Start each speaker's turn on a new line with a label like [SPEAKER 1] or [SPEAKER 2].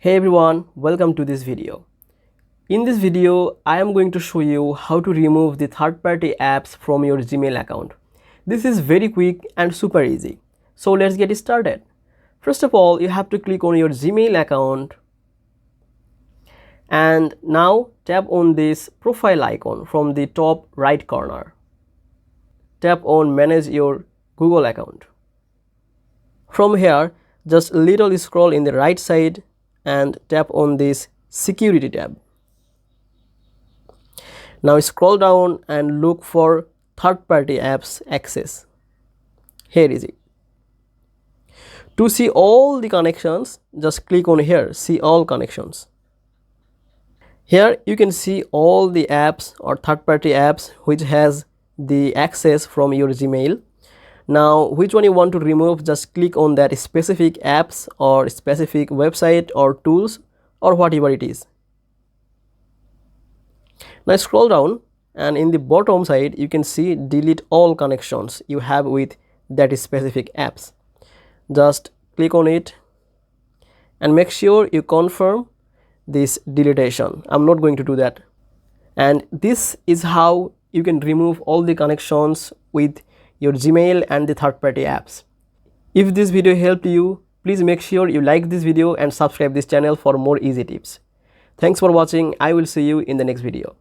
[SPEAKER 1] Hey everyone, welcome to this video. In this video, I am going to show you how to remove the third-party apps from your Gmail account. This is very quick and super easy. So let's get started. First of all, you have to click on your Gmail account and now tap on this profile icon from the top right corner. Tap on Manage your Google account. From here, just a little scroll in the right side and tap on this Security tab. Now scroll down and look for third-party apps access. Here is it. To see all the connections, just click on here, see all connections. Here you can see all the apps or third-party apps which has the access from your Gmail. Now which one you want to remove, just click on that specific apps or specific website or tools or whatever it is. Now scroll down and in the bottom side you can see delete all connections you have with that specific apps. Just click on it and make sure you confirm this deletion. I'm not going to do that. And this is how you can remove all the connections with your Gmail and the third-party apps. If this video helped you, please make sure you like this video and subscribe this channel for more easy tips. Thanks for watching. I will see you in the next video.